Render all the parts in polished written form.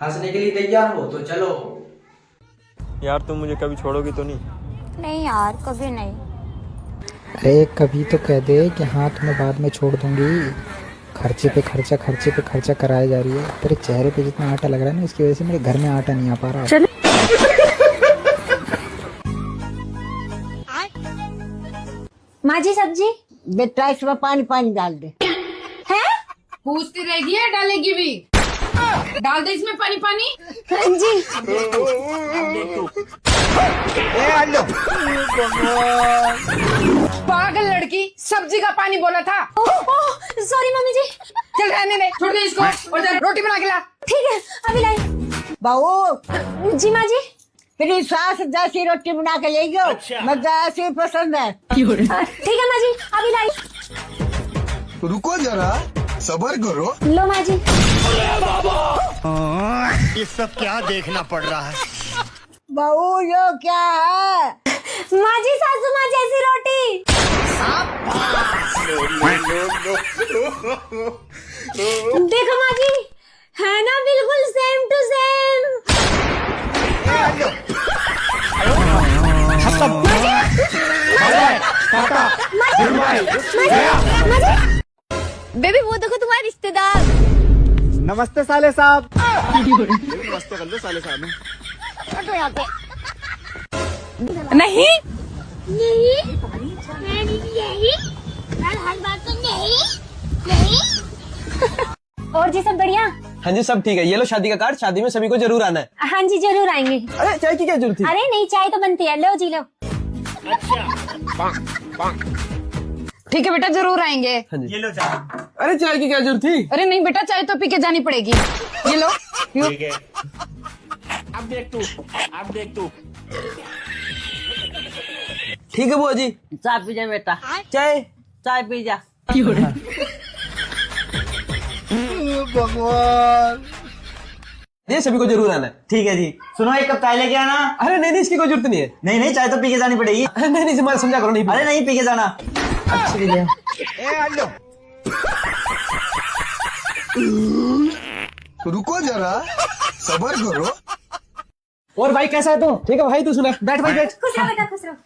हंसने के लिए तैयार हो तो चलो। यार तुम मुझे कभी छोड़ोगी तो नहीं? नहीं यार, कभी नहीं। अरे कभी तो कह दे कि हाँ तुम्हें बाद में छोड़ दूंगी। खर्चे पे खर्चा कराया जा रही है। तेरे चेहरे पे जितना आटा लग रहा है ना, इसकी वजह से मेरे घर में आटा नहीं आ पा रहा। माँ जी सब्जी। बेटा इसमें पानी पानी डाल दे। है? पूछती रहेगी या डालेगी भी? डाल दे इसमें पानी पानी। हाँ जी। पागल लड़की, सब्जी का पानी बोला था। सॉरी मम्मी जी। चल रहने दे, छोड़ दे इसको और जा रोटी बना के ला। ठीक है, अभी लाई। बहू जी माँ जी। तेरी सास जैसी रोटी बना के ले गयो। मुझे ऐसी पसंद है। ठीक है माँ जी, अभी लाई। रुको जरा, सबर करो। लो माँ जी। ये सब क्या देखना पड़ रहा है? बहू यो क्या है? माँ जी, सासू माँ जैसी रोटी। देखो माँ जी, है ना बिल्कुल सेम टू सेम। बेबी वो देखो तुम्हारे रिश्तेदार। नमस्ते साले साहब। नमस्ते कर लो साले साहब। नहीं नहीं नहीं, हर बात तो नहीं। और जी सब बढ़िया? हाँ जी सब ठीक है। ये लो शादी का कार्ड, शादी में सभी को जरूर आना है। हाँ जी जरूर आएंगे। अरे चाय की क्या जरूरत थी? अरे नहीं, चाय तो बनती है, लो जी लो। ठीक है बेटा, जरूर आएंगे। हाँ जी। ये लो चाय। अरे चाय की क्या जरूरत थी? अरे नहीं बेटा, चाय तो पी के जानी पड़ेगी। ये लो। ठीक है। अब देख तू। ठीक है बुआ जी। चाय पी जा बेटा। चाय पी जा। भगवान। ये सभी को जरूर आना है। ठीक है जी। सुनो एक कप चाय लेके आना। अरे नहीं इसकी कोई जरूरत नहीं है। नहीं चाय तो पी के जानी पड़ेगी। अरे नहीं हमारा समझा करो। नहीं अरे नहीं पी के जाना। रुको जरा, सबर करो। और भाई कैसा है तू? ठीक है भाई, तू सुना। बैठ भाई बैठ। खुश रहो बेटा, खुश रहो।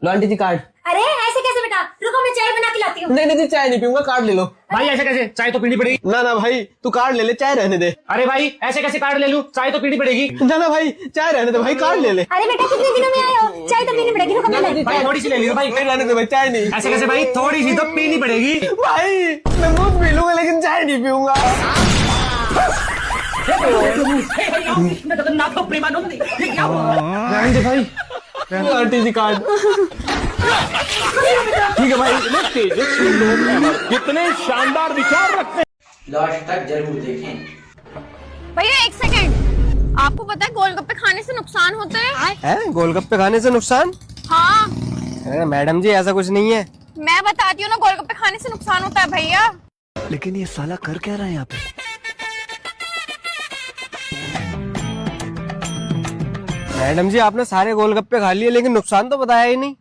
लो आंटी जी कार्ड। अरे ऐसे कैसे बेटा, रुको मैं चाय बना के लाती हूँ। नहीं चाय नहीं पीऊंगा, कार्ड ले लो। भाई ऐसे कैसे? चाय तो पीनी पड़ेगी। ना भाई तू कार्ड ले ले, चाय रहने दे। अरे भाई ऐसे कैसे कार्ड ले लूं? चाय तो पीनी पड़ेगी। ना भाई चाय रहने दे भाई, कार्ड ले ले। अरे बेटा कितने दिनों में आए हो, चाय तो पीनी पड़ेगी। रुको मैं लाई। भाई थोड़ी सी ले लियो भाई। रहने दे भाई, चाय नहीं। ऐसे कैसे भाई? थोड़ी सी तो पीनी पड़ेगी। भाई मैं दूध पी लूंगा लेकिन चाय नहीं पीऊंगा। रहने दे भाई। आंटी जी कार्ड। ठीक है भाई। तेजस्वी लोग कितने शानदार विचार रखते हैं। लास्ट तक जरूर देखें। भैया एक सेकंड, आपको पता है गोलगप्पे खाने से नुकसान होते हैं? गोलगप्पे खाने से नुकसान? हाँ अरे मैडम जी ऐसा कुछ नहीं है। मैं बताती हूँ ना, गोलगप्पे खाने से नुकसान होता है भैया। लेकिन ये साला कर क्या रहा है यहाँ पे? मैडम जी आपने सारे गोलगप्पे खा लिए लेकिन नुकसान तो बताया ही नहीं।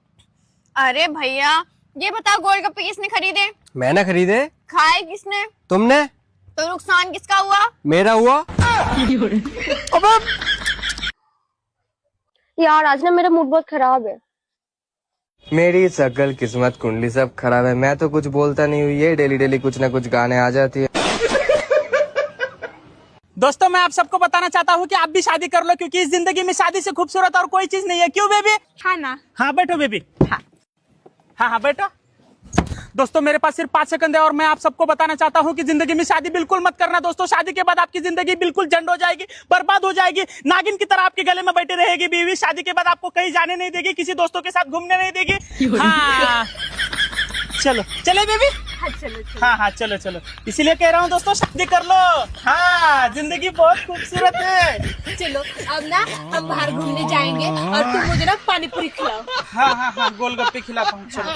अरे भैया ये बताओ, गोलगप्पे किसने खरीदे? मैंने खरीदे। खाए किसने? तुमने। तो नुकसान किसका हुआ? मेरा हुआ। यार आज ना मेरा मूड बहुत खराब है। मेरी शकल किस्मत कुंडली सब खराब है। मैं तो कुछ बोलता नहीं हूँ, ये डेली कुछ ना कुछ गाने आ जाती है। दोस्तों मैं आप सबको बताना चाहता हूँ कि आप भी शादी कर लो, क्योंकि इस जिंदगी में शादी से खूबसूरत और कोई चीज नहीं है। क्यों बेबी? हाँ ना। हाँ बैठो बेबी। हाँ बैठो। दोस्तों मेरे पास सिर्फ 5 सेकंड है और मैं आप सबको बताना चाहता हूँ कि जिंदगी में शादी बिल्कुल मत करना दोस्तों। शादी के बाद आपकी जिंदगी बिल्कुल झंड हो जाएगी, बर्बाद हो जाएगी। नागिन की तरह आपके गले में बैठी रहेगी बीवी। शादी के बाद आपको कहीं जाने नहीं देगी, किसी दोस्तों के साथ घूमने नहीं देगी। हाँ चले बेबी। हाँ चलो इसीलिए कह रहा हूँ दोस्तों, शादी कर लो। हाँ जिंदगी बहुत खूबसूरत है। चलो अब ना हम बाहर घूमने जाएंगे और तुम मुझे ना पानी पूरी खिलाओ। हाँ गोलगप्पे खिलाता हूँ। चलो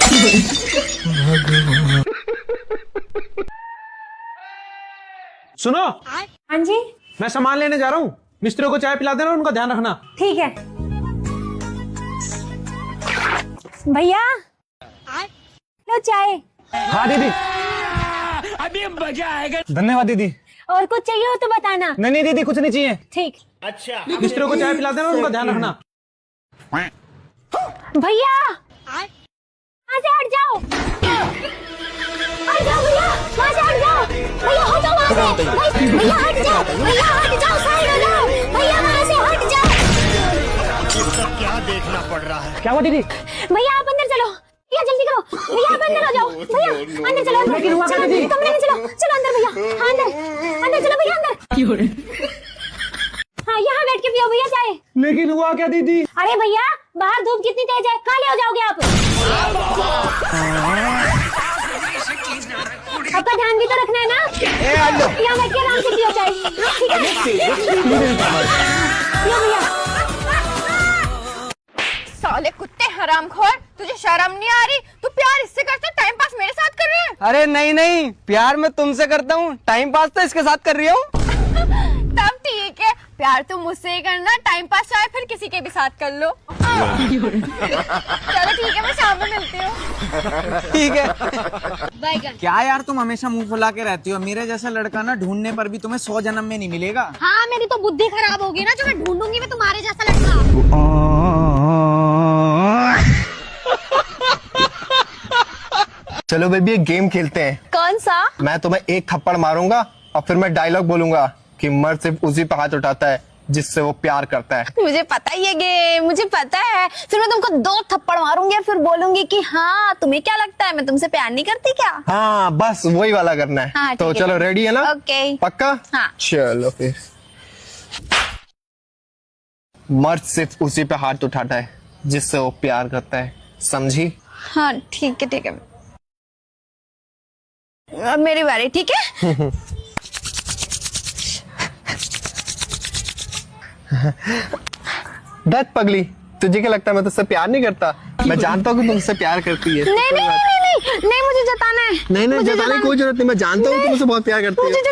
सुनो, हाँ जी मैं सामान लेने जा रहा हूँ। मिस्त्रियों को चाय पिला देना, उनका ध्यान रखना। ठीक है भैया, लो चाय। हाँ दीदी। अभी मजा आएगा। धन्यवाद दीदी। और कुछ चाहिए हो तो बताना। नहीं नहीं दीदी कुछ नहीं चाहिए। ठीक। मिस्त्रियों को चाय पिला देना, उनका ध्यान रखना। भैया वहाँ से हट जाओ, हट जाओ भैया, वहाँ से हट जाओ भैया, हटो वहाँ से, भैया हट जाओ, भैया हट जाओ, साइड हो जाओ भैया, वहाँ से हट जाओ। ये सब क्या देखना पड़ रहा है? क्या हुआ दीदी? भैया आप अंदर चलो, भैया जल्दी करो, भैया आप अंदर आ जाओ, भैया अंदर चलो, अंदर चलो, कमरे में चलो, चलो अंदर भैया, हाँ अंदर, अंदर चलो भैया अंदर। हाँ यहाँ बैठ के पियो भैया चाय। लेकिन हुआ क्या दीदी? अरे भैया बाहर धूप कितनी तेज है, काले हो जाओगे आप। आपका ध्यान भी तो रखना है ना। यहाँ बैठ के आराम से पियो चाय, ठीक है? पियो भैया। साले कुत्ते हरामखोर, तुझे शर्म नहीं आ रही? तू प्यार इससे करता है, टाइम पास मेरे साथ कर रहे हैं? अरे नहीं नहीं, प्यार मैं तुमसे करता हूँ, टाइम पास तो इसके साथ कर रही हूँ। तब ठीक है, प्यार तो मुझसे ही करना, टाइम पास चाहे फिर किसी के भी साथ कर लो। चलो ठीक है, मैं शाम में मिलती हूँ। ठीक है। बाय। क्या यार तुम हमेशा मुंह फुला के रहती हो, मेरे जैसा लड़का ना ढूंढने पर भी तुम्हें 100 जन्म में नहीं मिलेगा। हाँ मेरी तो बुद्धि खराब होगी ना, जो मैं ढूंढूंगी मैं तुम्हारे जैसा लड़का। चलो बेबी एक गेम खेलते हैं। कौन सा? मैं तुम्हें एक थप्पड़ मारूंगा और फिर मैं डायलॉग बोलूंगा कि मर्द सिर्फ उसी पे हाथ उठाता है जिससे वो प्यार करता है। मुझे पता ही है गेम, मुझे पता है। फिर मैं तुमको 2 थप्पड़ मारूंगी और फिर बोलूंगी कि हाँ तुम्हें क्या लगता है मैं तुमसे प्यार नहीं करती क्या? हाँ बस वही वाला करना है। हाँ, तो ठीक है। चलो रेडी है ना? ओके। पक्का? हाँ। चलो फिर। मर्द सिर्फ उसी पे हाथ उठाता है जिससे वो प्यार करता है, समझी? हाँ ठीक है ठीक है, अब मेरी बारी, ठीक है? दत्त पगली, तुझे क्या लगता है मैं तुझसे प्यार नहीं करता? मैं जानता हूँ कि तुमसे प्यार करती है। नहीं मुझे जताना है। नहीं जताने की कोई जरूरत नहीं, मैं जानता हूँ तुम मुझसे बहुत प्यार करती मुझे हो।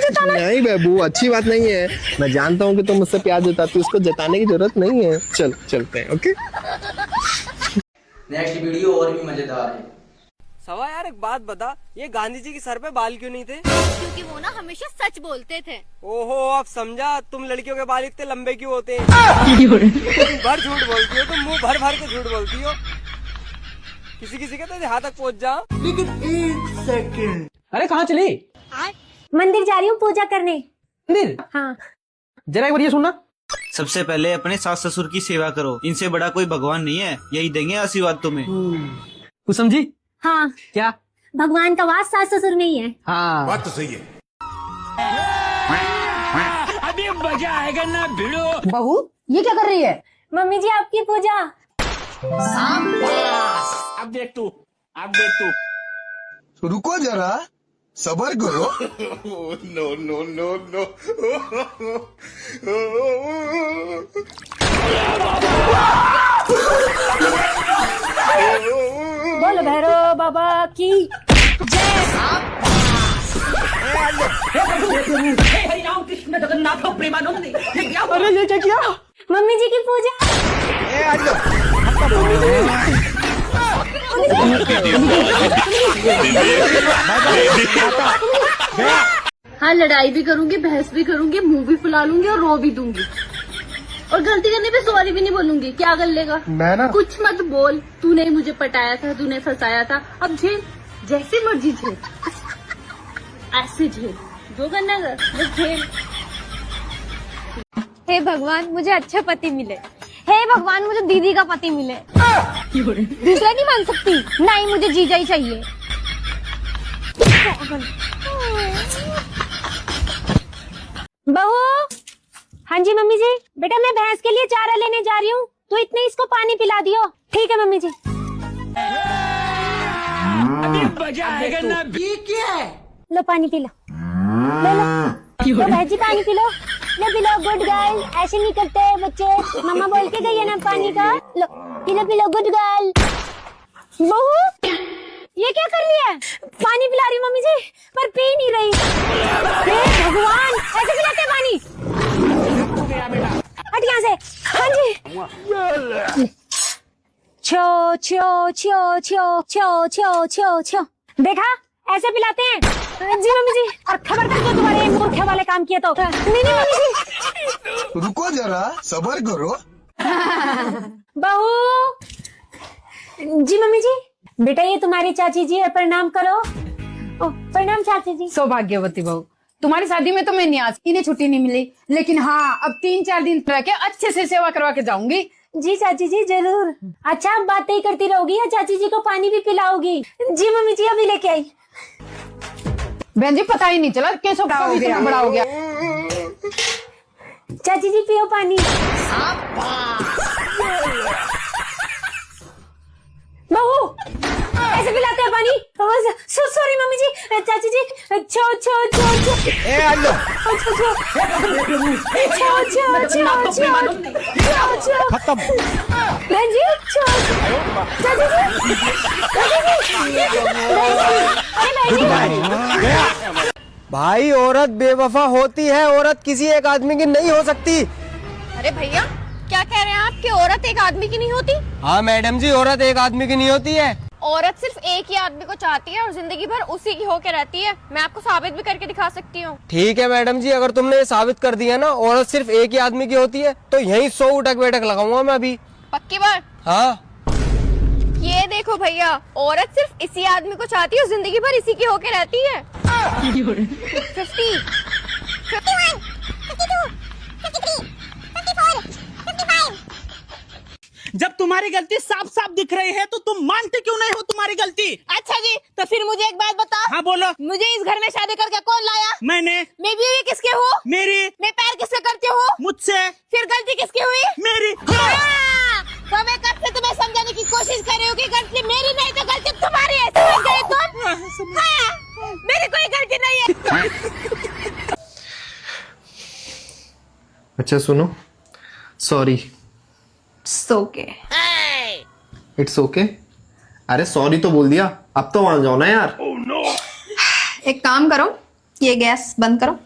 जताना है। नहीं बेबू, अच्छी बात नहीं है। मैं जानता हूँ कि तुम मुझसे प्यार जताती हो, उसको जताने की जरूरत नहीं है। चलते हैं, ओके? नेक्स्ट वीडियो और भी मजेदार है। सवा यार एक बात बता, ये गांधी जी के सर पे बाल क्यों नहीं थे? क्योंकि वो ना हमेशा सच बोलते थे। ओहो अब समझा, तुम लड़कियों के बाल इतने लंबे क्यों होते हैं? तुम भर झूठ बोलती हो, तुम मुंह भर भर के झूठ बोलती हो। किसी के तो यहाँ तक पहुँच जा। लेकिन 1 सेकंड। अरे कहाँ चली? मंदिर जा रही हूँ पूजा करने। मंदिर? हाँ। जरा एक बार ये सुनना। सबसे पहले अपने सास ससुर की सेवा करो, इनसे बड़ा कोई भगवान नहीं है, यही देंगे आशीर्वाद तुम्हें। कुछ समझी? हाँ। क्या? भगवान का वास सास ससुर में ही है। हाँ बात तो सही है। अभी मजा आएगा ना भिड़ो। बहू ये क्या कर रही है? मम्मी जी आपकी पूजा। अब देख तू। रुको जरा, सबर करो। No no no no. बोलो भैरव बाबा की जय। अरे ये क्या किया? मम्मी जी की पूजा। हाँ लड़ाई भी करूंगी, बहस भी करूंगी, मुंह भी फुला लूंगी और रो भी दूंगी। और गलती करने पे सॉरी भी नहीं बोलूंगी। क्या कर लेगा? मैं ना कुछ मत बोल, तूने मुझे पटाया था, तूने फंसाया था, अब झेल, जैसे मर्जी झेल, ऐसे झेल, जो करना कर, बस झेल। हे भगवान मुझे अच्छा पति मिले, हे भगवान मुझे दीदी का पति मिले। दूसरा नहीं मान सकती, नहीं मुझे जीजा ही चाहिए। बहू। हाँ जी मम्मी जी। बेटा मैं भैंस के लिए चारा लेने जा रही हूँ, तो इतने इसको पानी पिला दियो। ठीक है मम्मी जी। अभी मजा आएगा ना। ये क्या है? लो पानी पी लो, लो भाई जी पानी P low, P low. Good girl, ऐसे नहीं करते बच्चे, मम्मा बोल के गई है ना पानी का। लो पी लो गुड गर्ल। बहू ये क्या कर रही है? पानी पिला रही मम्मी जी, पर पी नहीं रही। हे भगवान, ऐसे पिलाते पानी? हट यहाँ से। हाँ जी। छो छो छो छो छो छो छो छो। देखा ऐसे पिलाते हैं। जी मम्मी जी, और खबर कर दो तुम्हारे मूर्खे वाले काम किए तो। नहीं नहीं मम्मी जी। रुको जरा, सबर करो। बहू। जी मम्मी जी। बेटा ये तुम्हारी चाची जी है, प्रणाम करो। ओ, प्रणाम चाची जी। सौभाग्यवती बहू, तुम्हारी शादी में तो मैं नहीं आज, इन्हें छुट्टी नहीं मिली, लेकिन हाँ अब 3-4 दिन रह के अच्छे से सेवा करवा के जाऊंगी। जी चाची जी जरूर। अच्छा अब बातें ही करती रहोगी या चाची जी को पानी भी पिलाओगी? जी मम्मी जी अभी लेके आई। बहन जी पता ही नहीं चला कैसे बड़ा हो गया। चाची जी पियो पानी। बहू ऐसे पिलाते हैं पानी? सॉरी मम्मी जी। चाची जी छो छो छो छो खत्म। बहन जी छो चाची जी। भाई औरत बेवफा होती है, औरत किसी एक आदमी की नहीं हो सकती। अरे भैया क्या कह रहे हैं आप कि औरत एक आदमी की नहीं होती? हाँ मैडम जी, औरत एक आदमी की नहीं होती है। औरत सिर्फ एक ही आदमी को चाहती है और जिंदगी भर उसी की होके रहती है। मैं आपको साबित भी करके दिखा सकती हूँ। ठीक है मैडम जी, अगर तुमने ये साबित कर दिया ना औरत सिर्फ एक ही आदमी की होती है तो यही 100 उठक बैठक लगाऊंगा मैं अभी। पक्की बात? हाँ। ये देखो भैया, औरत सिर्फ इसी आदमी को चाहती है और जिंदगी भर इसी की होके रहती है। 50, 51, 52, 53, 54, 55। जब तुम्हारी गलती साफ साफ दिख रही है तो तुम मानते क्यों नहीं हो तुम्हारी गलती? अच्छा जी, तो फिर मुझे एक बात बताओ। हाँ बोलो। मुझे इस घर में शादी करके कौन लाया? मैंने। मैं बीवी किसके हूँ? मेरी। मैं प्यार किससे करती हूँ? मुझसे। फिर गलती किसकी हुई? मेरी। तो मैं कब से तुम्हें समझाने की कोशिश कर रही हूँ कि गलती मेरी नहीं तो गलती तुम्हारी है। समझ गए तुम? हाँ, मेरी कोई गलती नहीं है। अच्छा सुनो, सॉरी। सोके। It's okay. अरे सॉरी तो बोल दिया, अब तो मान जाओ ना यार। एक काम करो, ये गैस बंद करो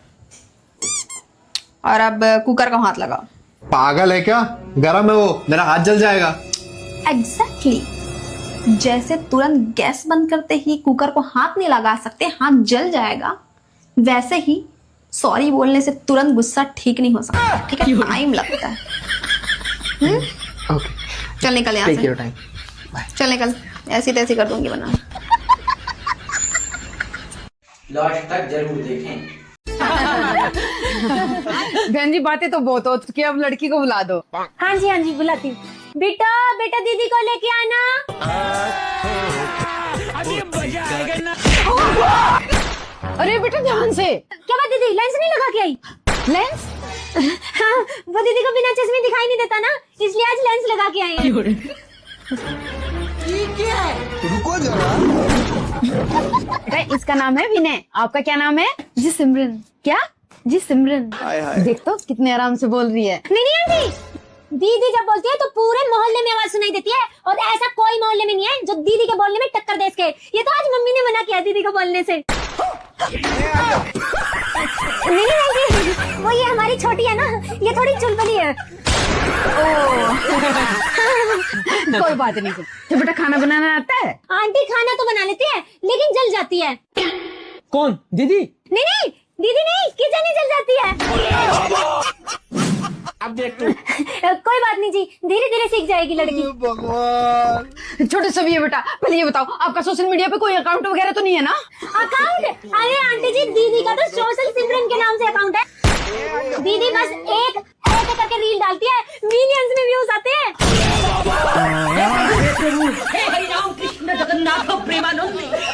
और अब कुकर का हाथ लगाओ। पागल है क्या? गरम है वो, मेरा हाथ जल जाएगा। एग्जैक्टली जैसे तुरंत गैस बंद करते ही कुकर को हाथ नहीं लगा सकते, हाथ जल जाएगा, वैसे ही सॉरी बोलने से तुरंत गुस्सा ठीक नहीं हो सकता। ठीक है, टाइम लगता है। ओके चल निकल यहाँ टेक से। Your time. चल निकल, ऐसी तैसी कर दूंगी वरना। लास्ट तक जरूर देखें। बहन जी बातें तो बहुत हो चुकी है, अब लड़की को बुला दो। हाँ जी बुलाती हूँ। बेटा बेटा दीदी को लेके आना। अरे बेटा ध्यान से। क्या बात दीदी, लेंस नहीं लगा के आई? लेंस? हाँ, वो दीदी को बिना चश्मे दिखाई नहीं देता ना, इसलिए आज लेंस लगा के आए हैं। रुको जरा। इसका नाम है विनय, आपका क्या नाम है? जी सिमरन। क्या? जी सिमरन। देख तो कितने आराम से बोल रही है। नहीं आंटी, दीदी जब बोलती है तो पूरे मोहल्ले में आवाज सुनाई देती है और ऐसा कोई मोहल्ले में नहीं है जो दीदी के बोलने में टक्कर दे सके। ये तो आज मम्मी ने मना किया दीदी को बोलने से। नहीं आंटी, वो ये हमारी छोटी है ना, ये थोड़ी चुलबुली है। कोई बात नहीं। तो बेटा खाना बनाना आता है? आंटी खाना तो बना लेती है लेकिन जल जाती है। कौन? दीदी? नहीं दीदी नहीं, किचन ही जल जाती है। अब देख तू। कोई बात नहीं जी, धीरे धीरे सीख जाएगी लड़की। भगवान। छोटे सब ये बेटा पहले ये बताओ, आपका सोशल मीडिया पे कोई अकाउंट वगैरह तो नहीं है ना? अकाउंट? अरे आंटी जी, दीदी का तो सोशल सिमरन के नाम से अकाउंट है। दीदी बस एक ऐसे करके रील डालती है, मिलियंस में व्यूज आते हैं।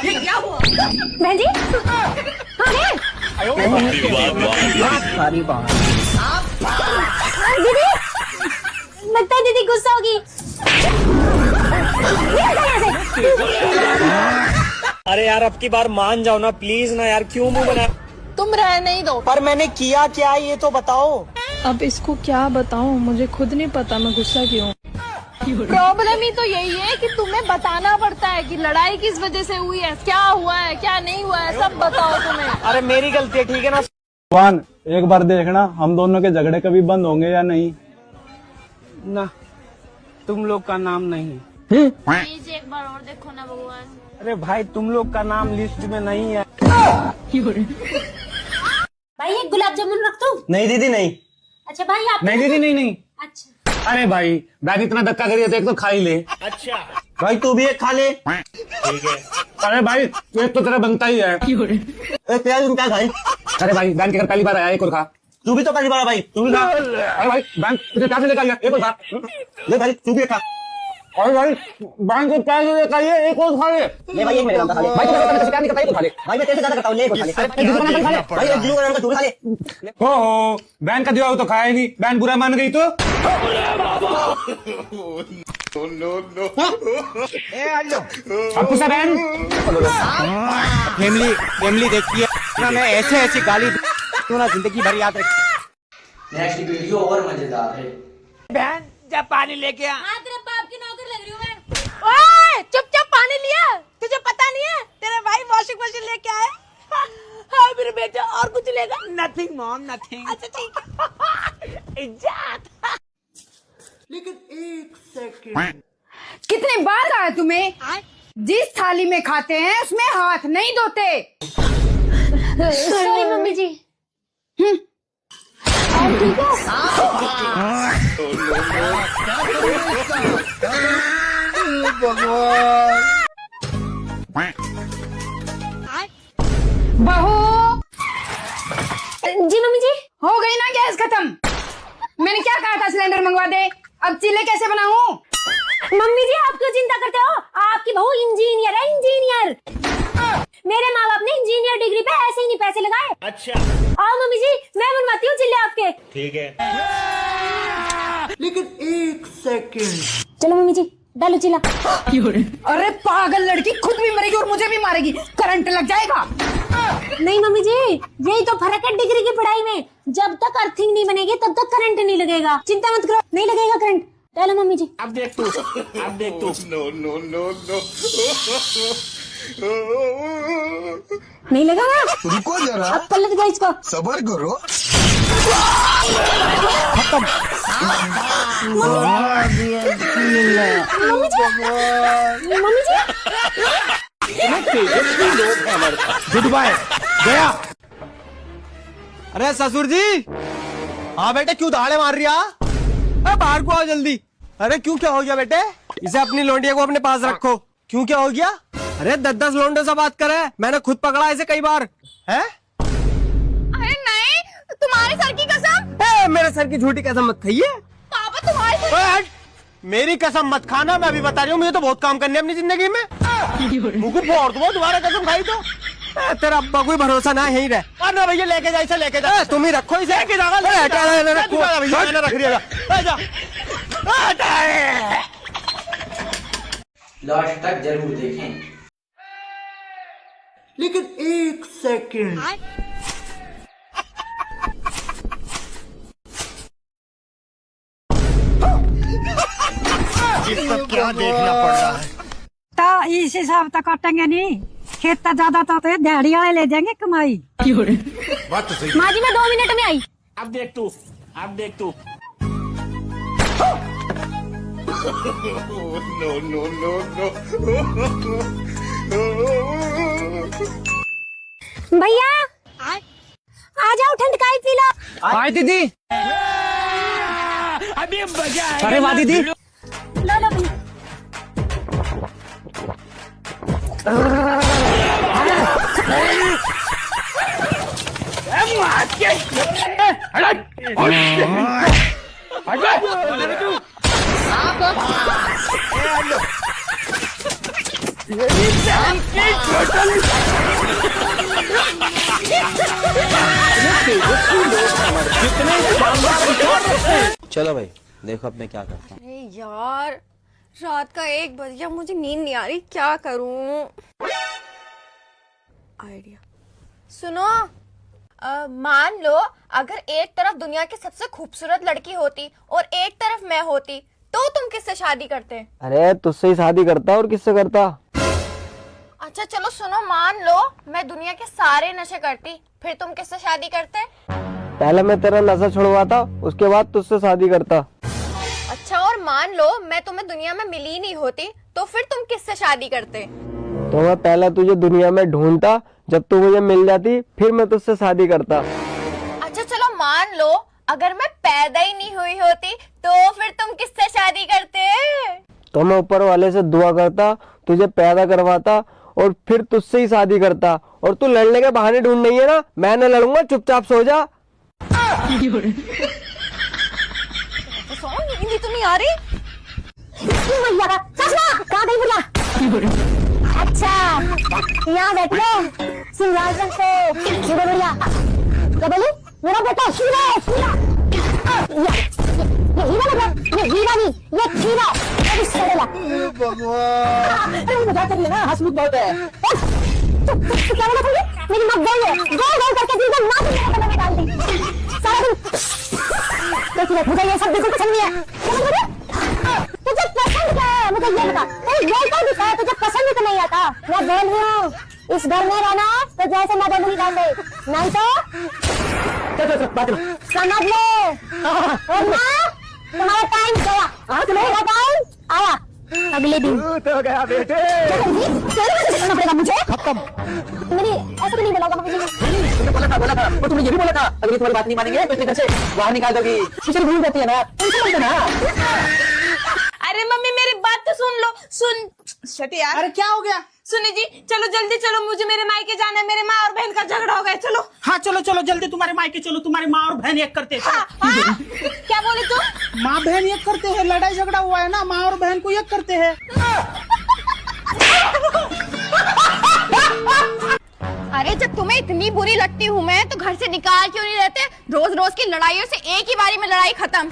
ये क्या हुआ? बहन जी सारी बात। दीदी लगता है दीदी गुस्सा होगी। अरे यार अब की बार मान जाओ ना प्लीज ना यार, क्यों मुंह बना? तुम रह नहीं दो। पर मैंने किया क्या ये तो बताओ। अब इसको क्या बताऊं, मुझे खुद नहीं पता मैं गुस्सा क्यों। प्रॉब्लम ही तो यही है कि तुम्हें बताना पड़ता है कि लड़ाई किस वजह से हुई है, क्या हुआ है क्या नहीं हुआ है, सब बताओ तुम्हें। अरे मेरी गलती है, ठीक है ना? भगवान एक बार देखना हम दोनों के झगड़े कभी बंद होंगे या नहीं। ना तुम लोग का नाम नहीं। प्लीज एक बार और देखो ना भगवान। अरे भाई तुम लोग का नाम लिस्ट में नहीं है। भाई एक गुलाब जामुन रख दो। नहीं दीदी नहीं। अच्छा भाई आप नहीं दीदी नहीं नहीं। अच्छा अरे भाई बैग इतना धक्का करिए तो एक तो खा ही ले। अच्छा भाई तू भी एक खा ले। ठीक है। अरे भाई एक तो तेरा बनता ही है। तुम क्या खाई? अरे भाई बैंक के घर पहली बार आया, एक और खा। तू भी तो पहली बार भाई, तू भी खा। अरे भाई बैंक तुझे पैसे लेकर आया, एक और खा। ले भाई तू भी खा। अरे भाई बैंक के पैसे लेकर आइए, एक और खा ले। ले भाई एक मेरे नाम का खा ले। भाई तू पैसे नहीं करता, एक और खा ले। भाई मैं तेरे से ज्यादा करता हूँ, ले एक और खा ले। भाई एक जीरो का नाम का तू भी खा ले। हो बैंक का दिया हो तो खाया ही नहीं, बैंक बुरा मान गई तो। आपको सब फैमिली देखती है ना, मैं ऐसे ऐसी गाली दूं ना जिंदगी भर याद रख। नेक्स्ट वीडियो और मजेदार है। बहन जब पानी लेके आ। हाँ तेरे बाप की नौकर लग रही हूँ मैं। ओए चुपचाप पानी लिया, तुझे पता नहीं है तेरे भाई वॉशिंग मशीन लेके आए। हाँ मेरे बेटा और कुछ लेगा? Nothing mom nothing. अच्छा ठीक है। इज्जत। लेकिन एक सेकंड, कितने बार कहा है तुम्हें, जिस थाली में खाते हैं उसमें हाथ नहीं धोते। सॉरी मम्मी जी। और ठीक है? बहू जी मम्मी जी। हो गई ना गैस खत्म। मैंने क्या कहा था सिलेंडर मंगवा दे, अब चीले कैसे बनाऊं? मम्मी जी आप क्यों चिंता करते हो, आपकी बहू इंजीनियर है, इंजीनियर। मेरे माँ बाप ने इंजीनियर डिग्री पे ऐसे ही नहीं पैसे लगाए। अच्छा आओ मम्मी जी मैं बनवाती हूँ चिल्ले आपके। ठीक है। लेकिन एक सेकंड, चलो मम्मी जी डालो चिल्ला। अरे पागल लड़की, खुद भी मरेगी और मुझे भी मारेगी, करंट लग जाएगा। नहीं मम्मी जी यही तो फर्क है डिग्री की पढ़ाई में, जब तक अर्थिंग नहीं बनेगी तब तक करंट नहीं लगेगा। चिंता मत करो, नहीं लगेगा करंट। डालो मम्मी जी। अब देख तू, अब देख तू। नहीं लगा ना? रुको जरा, अब पलट गया इसको। सबर करो। मम्मी जी मम्मी जी। गुड बाय गया। अरे ससुर जी। हाँ बेटे क्यों दहाड़े मार रही है? बाहर को आओ जल्दी। अरे क्यों क्या हो गया बेटे? इसे अपनी लोंडिया को अपने पास रखो। क्यों क्या हो गया? अरे 10-10 लोंडों से बात करे, मैंने खुद पकड़ा इसे कई बार है। अरे नहीं, तुम्हारे सर की कसम। मेरे सर की झूठी कसम मत खाइए। पापा तुम्हारे मेरी कसम मत खाना, मैं अभी बता रही हूँ, मुझे तो बहुत काम करने अपनी जिंदगी में। मुझे फोड़ दूंगा तुम्हारा कसम खाई तो। तेरा अब्बा कोई भरोसा ना यहीं रहे। और ना भैया लेके जा, इसे लेके जा। तुम ही रखो इसे। लेके जाओ, लास्ट तक जरूर देखें। लेकिन एक सेकंड, क्या देखना पड़ रहा है? तो इस हिसाब तक काटेंगे नहीं, खेत तो ज्यादा तो दिहाड़ी वाले ले जाएंगे कमाई। बात तो सही। माँ जी मैं 2 मिनट में आई। अब देख तू, अब देख तू। भैया आ जाओ, ठंड का ही पी लो। हाय दीदी। अभी मजा आएगा। अरे वाह दीदी। लो लो भैया। चलो भाई देखो अब मैं क्या करता हूँ। अरे यार रात का 1 बज गया, मुझे नींद नहीं आ रही, क्या करूं? आइडिया सुनो, मान लो अगर एक तरफ दुनिया की सबसे खूबसूरत लड़की होती और एक तरफ मैं होती तो तुम किससे शादी करते? अरे तुझसे ही शादी करता और किससे करता? अच्छा चलो सुनो, मान लो मैं दुनिया के सारे नशे करती, फिर तुम किससे शादी करते? पहले मैं तेरा नशा छुड़वाता, उसके बाद तुझसे शादी करता। अच्छा और मान लो मैं तुम्हें दुनिया में मिली नहीं होती, तो फिर तुम किससे शादी करते? तो मैं पहले तुझे दुनिया में ढूंढता, जब तू मुझे मिल जाती फिर मैं तुझसे शादी करता। अच्छा चलो मान लो अगर मैं पैदा ही नहीं हुई होती तो फिर तुम किससे शादी करते? तो मैं ऊपर वाले से दुआ करता, तुझे पैदा करवाता और फिर तुझसे ही शादी करता। और तू लड़ने के बहाने ढूंढ नहीं है ना, मैं न लड़ूंगा, चुपचाप सो जा। हिंदी तो नहीं आ रही। कहाँ गई बुला? अच्छा यहाँ बैठ लो, सिंगार रंग को शुरू बढ़िया। क्या बोली? मेरा बेटा हीरा है, हीरा। ये हीरा मतलब, ये हीरा नहीं, ये खीरा। ये सड़ेला। अरे मजाक कर लेना, हंसमुख बहुत है। क्या बोला तुमने? मेरी मत बोलो, गोल करके दिल को मार के मेरे डाल दी सारा दिन। देखिए मुझे ये सब बिल्कुल पसंद नहीं है। तुझे पसंद क्या है मुझे ये बता। ये क्या दिखाया तुझे पसंद तो नहीं आता। मैं बोल रही हूँ इस घर में रहना तो जैसे मदद नहीं डाल दे, नहीं तो समझ लो। और ना तुम्हारा टाइम गया, तुम्हारा टाइम आया अगले दिन। तो गया बेटे, करना पड़ेगा मुझे। खत्म। मैंने ऐसा तो नहीं बोला होगा मुझे। बोला था और तुमने ये भी बोला था अगर तुम्हारी बात नहीं मानेंगे तो घर से बाहर निकाल दोगी। टीचर भूल जाती है ना, टेंशन मत ना। अरे मम्मी मेरी बात तो सुन लो। सुन शट यार। अरे क्या हो गया? सुनी जी चलो जल्दी चलो, मुझे मेरे मायके जाना है। मेरे माँ और बहन का झगड़ा हो गया। चलो। हाँ चलो चलो जल्दी तुम्हारे मायके चलो, तुम्हारी माँ और बहन एक करते हैं। हाँ, क्या बोले तुम? माँ बहन एक करते हैं, लड़ाई झगड़ा हुआ है ना, माँ और बहन को एक करते हैं। अरे जब तुम्हें इतनी बुरी लगती हूँ मैं तो घर से निकाल क्यों नहीं रहते? रोज रोज की लड़ाइयों से एक ही बारी में लड़ाई खत्म।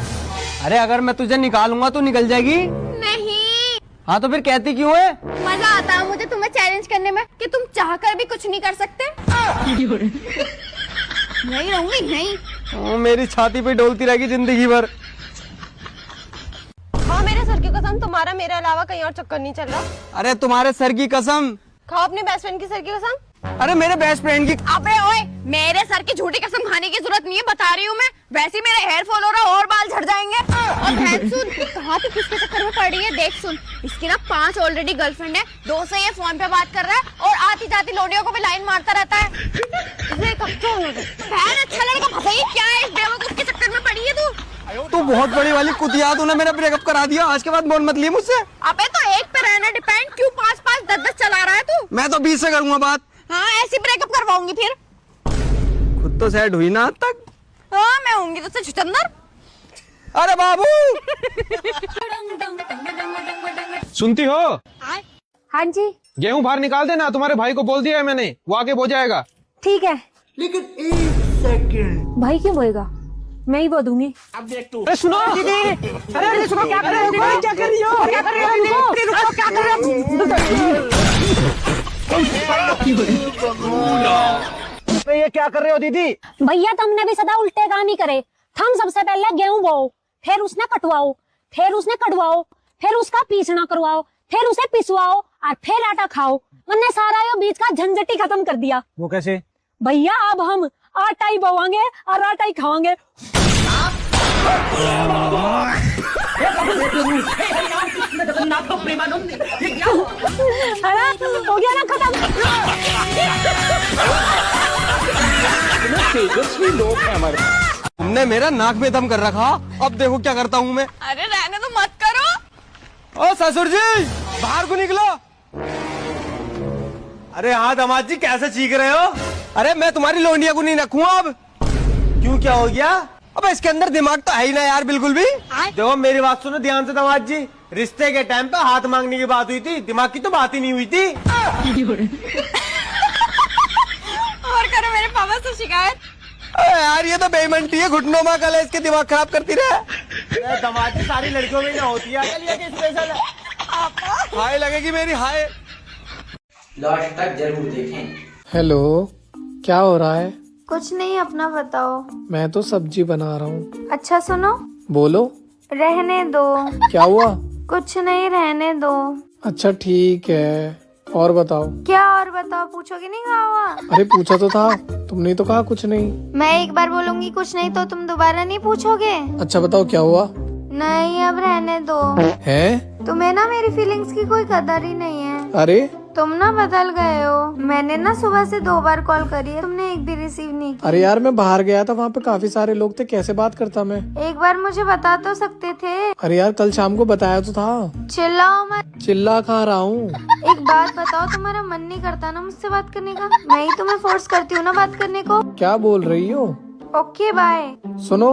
अरे अगर मैं तुझे निकालूंगा तो निकल जाएगी। नहीं। हाँ तो फिर कहती क्यों है? मजा आता है मुझे तुम्हें चैलेंज करने में कि तुम चाहकर भी कुछ नहीं कर सकते। नहीं रहूंगी नहीं। मेरी छाती पे डोलती रहेगी जिंदगी भर। हाँ मेरे सर की कसम, तुम्हारा मेरे अलावा कहीं और चक्कर नहीं चल रहा। अरे तुम्हारे सर की कसम। खाओ अपने बेस्ट फ्रेंड की सर की कसम। अरे मेरे बेस्ट फ्रेंड की। अबे ओए मेरे सर की झूठी कसम खाने की जरूरत नहीं है, बता रही हूँ मैं। वैसे ही मेरे हेयर फॉल हो रहा और बाल झड़ जाएंगे। और बहन सुन, कहाँ तो किसके चक्कर में पड़ रही है देख सुन। इसकी ना 5 ऑलरेडी गर्लफ्रेंड है, 2 से ये फोन पे बात कर रहा है और आती जाती लोडियों को भी लाइन मारता रहता है। इसे कब क्यों हो गया? बहन अच्छा लड़का फंसाई क्या है, इस बेवकूफ के चक्कर में पड़ी है तू। तू बहुत बड़ी वाली कुतिया, तूने मेरा ब्रेकअप करा दिया। आज के बाद बोल मत लिए मुझसे। अबे तो एक पे रहना डिपेंड, क्यों 5-5 10-10 चला रहा है तू? मैं तो 20 से करूंगा बात। हाँ ऐसी ब्रेकअप करवाऊंगी फिर। खुद तो सेट हुई ना आज तक। हाँ मैं होंगी तुझसे छुचंदर। अरे बाबू। सुनती हो? हाँ जी गेहूं बाहर निकाल देना, तुम्हारे भाई को बोल दिया है मैंने, वो आके बो जाएगा। ठीक है। लेकिन 1 सेकंड भाई क्यों बोएगा, मैं ही बो दूंगी। अब देख तू। अरे सुनो। अरे सुनो क्या कर रहे हो? क्या कर रही हो? क्या कर रही हो? क्या कर रहे हो? ये क्या कर रहे हो दीदी? भैया तुमने भी सदा उल्टे काम ही करे। हम सबसे पहले गेहूं बोओ, फिर उसने कटवाओ, फिर उसने कटवाओ, फिर उसका पीसना करवाओ, फिर उसे पिसवाओ और फिर आटा खाओ। हमने सारा ये बीच का झंझट ही खत्म कर दिया। वो कैसे? भैया अब हम आटा ही बोवांगे और आटा ही खावांगे। हो गया ना खत्म। तेजस्वी लोग हैं हमारे। तुमने मेरा नाक में दम कर रखा, अब देखो क्या करता हूँ मैं। अरे रहने तो मत करो। ओ ससुर जी बाहर को निकलो। अरे हाँ दामाद जी कैसे चीख रहे हो? अरे मैं तुम्हारी लोंडिया को नहीं रखूंगा अब। क्यों क्या हो गया? अब इसके अंदर दिमाग तो है ही ना यार बिल्कुल भी। देखो मेरी बात सुनो ध्यान से दामाद जी, रिश्ते के टाइम पे हाथ मांगने की बात हुई थी, दिमाग की तो बात ही नहीं हुई थी। और करो मेरे पापा से शिकायत। यार ये तो बेईमानती है, घुटनों में कल इसके दिमाग खराब करती रहे। दामाद जी सारी लड़कियों में ना होती है, स्पेशल हाय लगेगी मेरी हाय। लास्ट तक जरूर देखें। हेलो, क्या हो रहा है? कुछ नहीं, अपना बताओ। मैं तो सब्जी बना रहा हूँ। अच्छा सुनो। बोलो। रहने दो। क्या हुआ? कुछ नहीं, रहने दो। अच्छा ठीक है, और बताओ। क्या और बताओ, पूछोगे नहीं कहा हुआ? अरे पूछा तो था, तुमने तो कहा कुछ नहीं। मैं एक बार बोलूंगी कुछ नहीं तो तुम दोबारा नहीं पूछोगे। अच्छा बताओ क्या हुआ? नहीं अब रहने दो। है? तुम्हें ना मेरी फीलिंग्स की कोई कदर ही नहीं है। अरे तुम ना बदल गए हो। मैंने ना सुबह से 2 बार कॉल करी है, तुमने एक भी रिसीव नहीं की। अरे यार मैं बाहर गया था, वहाँ पे काफी सारे लोग थे, कैसे बात करता मैं। एक बार मुझे बता तो सकते थे। अरे यार कल शाम को बताया तो था। चिल्लाओ मत। चिल्ला खा रहा हूँ। एक बात बताओ, तुम्हारा मन नहीं करता ना मुझसे बात करने का? मैं ही तुम्हें फोर्स करती हूँ ना बात करने को। क्या बोल रही हो? Okay bye. सुनो,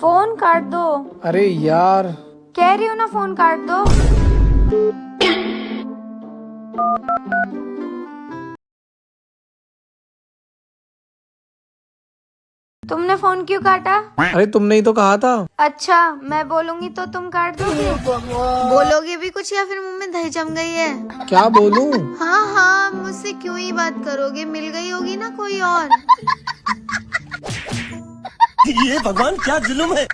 फोन काट दो। अरे यार कह रही हूँ ना फोन काट दो। तुमने फोन क्यों काटा? अरे तुमने ही तो कहा था। अच्छा, मैं बोलूंगी तो तुम काट दोगे? बोलोगे भी कुछ या फिर मुंह में दही जम गई है? क्या बोलूं? हाँ हाँ, मुझसे क्यों ही बात करोगे, मिल गई होगी ना कोई और। ये भगवान क्या जुल्म है।